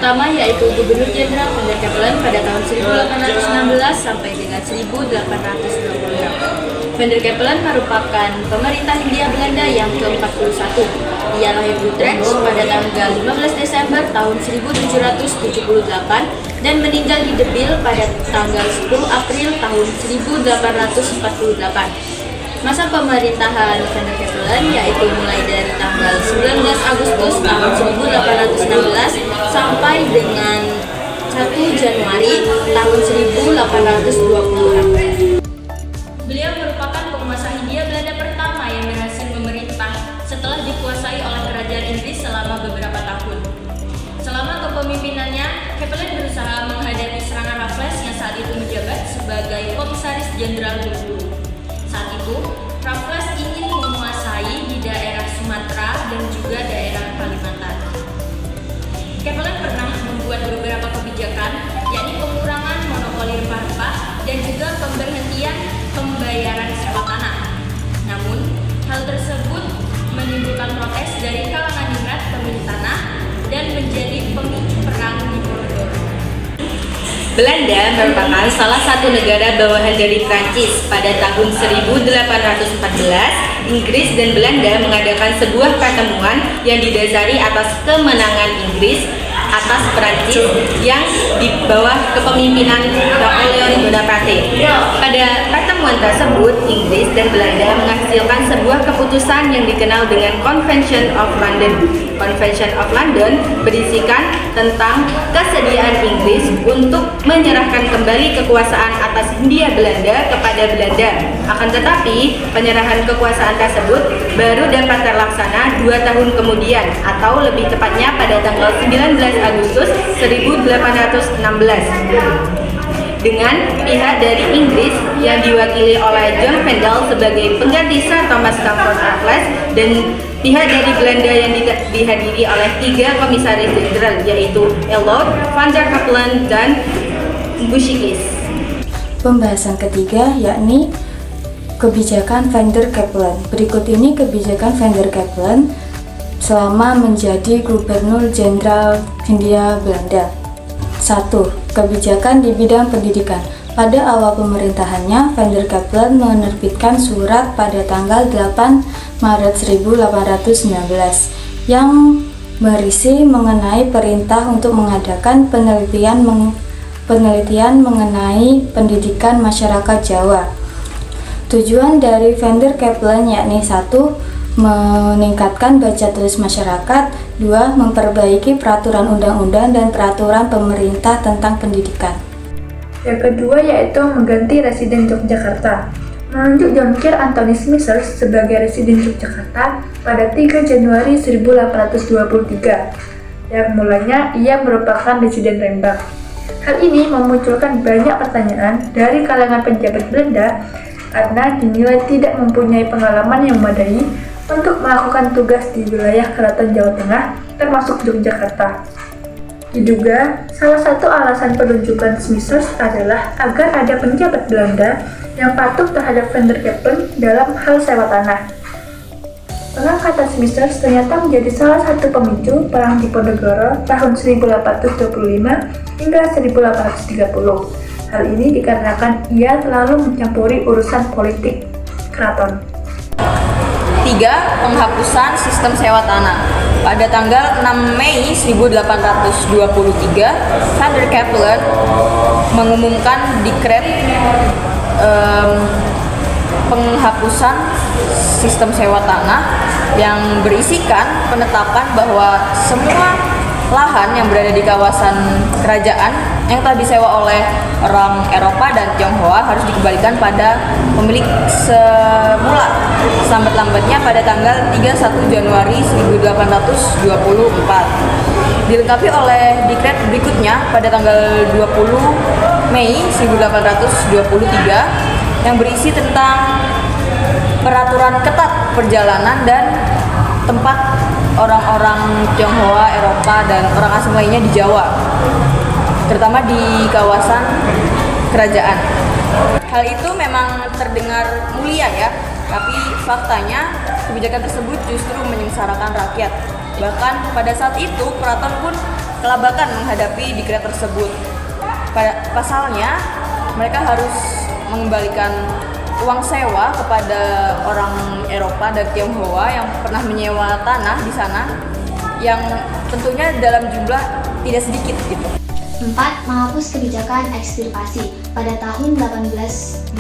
pertama yaitu Gubernur Jenderal van der Capellen pada tahun 1816 sampai dengan 1828. Van der Capellen merupakan pemerintah Hindia Belanda yang ke-41. Ia lahir di Utrecht pada tanggal 15 Desember tahun 1778 dan meninggal di De Biel pada tanggal 10 April tahun 1848. Masa pemerintahan Van der Capellen yaitu mulai dari tanggal 19 Agustus tahun 1816 sampai dengan 1 Januari tahun 1826. Beliau merupakan penguasa Hindia Belanda pertama yang berhasil memerintah setelah dikuasai oleh kerajaan Inggris selama beberapa tahun. Selama kepemimpinannya, Capellen berusaha menghadapi serangan Raffles yang saat itu menjabat sebagai Komisaris Jenderal Bengkulu. Saat itu, Raffles ingin menguasai di daerah Sumatera dan juga daerah Kalimantan. Capellen pernah membuat beberapa kebijakan, yakni pengurangan monopoli rempah-rempah dan juga pemberhentian pembayaran sewa tanah. Namun, hal tersebut menimbulkan protes dari kalangan ningrat pemilik tanah dan menjadi pemicu perang di Polodoro. Belanda merupakan salah satu negara bawahan dari Prancis. Pada tahun 1814, Inggris dan Belanda mengadakan sebuah pertemuan yang didasari atas kemenangan Inggris atas Prancis yang di bawah kepemimpinan Napoleon Bonaparte. Pada pertemuan tersebut, Inggris dan Belanda menghasilkan sebuah keputusan yang dikenal dengan Convention of London. Convention of London berisikan tentang kesediaan Inggris untuk menyerahkan kembali kekuasaan atas Hindia Belanda kepada Belanda. Akan tetapi, penyerahan kekuasaan tersebut baru dapat terlaksana 2 tahun kemudian, atau lebih tepatnya pada tanggal 19 Agustus 1816. Dengan pihak dari Inggris yang diwakili oleh John Vendel sebagai pengganti Sir Thomas Comfort Raffles dan pihak dari Belanda yang dihadiri oleh 3 komisaris jenderal, yaitu Lord van der Capellen dan Buschkis. Pembahasan ketiga yakni kebijakan Van der Capellen. Berikut ini kebijakan Van der Capellen selama menjadi Gubernur Jenderal Hindia Belanda. 1. Kebijakan di bidang pendidikan. Pada awal pemerintahannya, Van der Capellen menerbitkan surat pada tanggal 8 Maret 1819 yang berisi mengenai perintah untuk mengadakan penelitian mengenai pendidikan masyarakat Jawa. Tujuan dari Van der Capellen yakni 1. Meningkatkan baca tulis masyarakat, 2. Memperbaiki peraturan undang-undang dan peraturan pemerintah tentang pendidikan. Yang kedua yaitu mengganti Residen Yogyakarta. Menunjuk Jonkheer Anthony Smithers sebagai Residen Yogyakarta pada 3 Januari 1823, yang mulanya ia merupakan Residen Rembang. Hal ini memunculkan banyak pertanyaan dari kalangan pejabat Belanda karena dinilai tidak mempunyai pengalaman yang memadai untuk melakukan tugas di wilayah Keraton Jawa Tengah, termasuk Yogyakarta. Diduga, salah satu alasan penunjukan Smithers adalah agar ada pejabat Belanda yang patuh terhadap Van der Capellen dalam hal sewa tanah. Pengangkatan Smithers ternyata menjadi salah satu pemicu Perang Diponegoro tahun 1825 hingga 1830. Hal ini dikarenakan ia terlalu mencampuri urusan politik keraton. 3. Penghapusan sistem sewa tanah. Pada tanggal 6 Mei 1823, Van der Capellen mengumumkan dekret penghapusan sistem sewa tanah yang berisikan penetapan bahwa semua lahan yang berada di kawasan kerajaan yang telah disewa oleh orang Eropa dan Tionghoa harus dikembalikan pada pemilik semula selambat-lambatnya pada tanggal 31 Januari 1824. Dilengkapi oleh dekret berikutnya pada tanggal 20 Mei 1823 yang berisi tentang peraturan ketat perjalanan dan tempat orang-orang Tionghoa, Eropa, dan orang asing lainnya di Jawa, terutama di kawasan kerajaan. Hal itu memang terdengar mulia ya, tapi faktanya kebijakan tersebut justru menyengsarakan rakyat. Bahkan pada saat itu keraton pun kelabakan menghadapi dekret tersebut. Pasalnya mereka harus mengembalikan uang sewa kepada orang Eropa dan Tionghoa yang pernah menyewa tanah di sana, yang tentunya dalam jumlah tidak sedikit gitu. 4. Menghapus kebijakan ekstirpasi. Pada tahun 1824,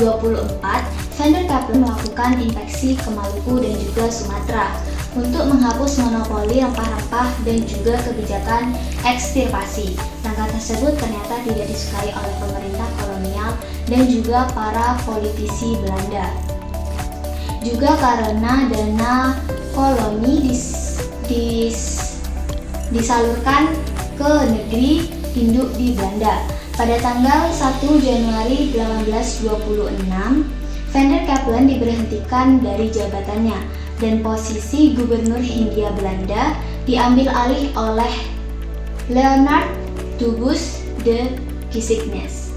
Vander Capellen melakukan inspeksi ke Maluku dan juga Sumatera untuk menghapus monopoli rempah-rempah dan juga kebijakan ekstirpasi. Langkah tersebut ternyata tidak disukai oleh pemerintah kolonial dan juga para politisi Belanda. Juga karena dana koloni disalurkan ke negeri induk di Belanda. Pada tanggal 1 Januari 1826, Vander Capellen diberhentikan dari jabatannya dan posisi Gubernur Hindia Belanda diambil alih oleh Leonard Dubus de Gyssignes.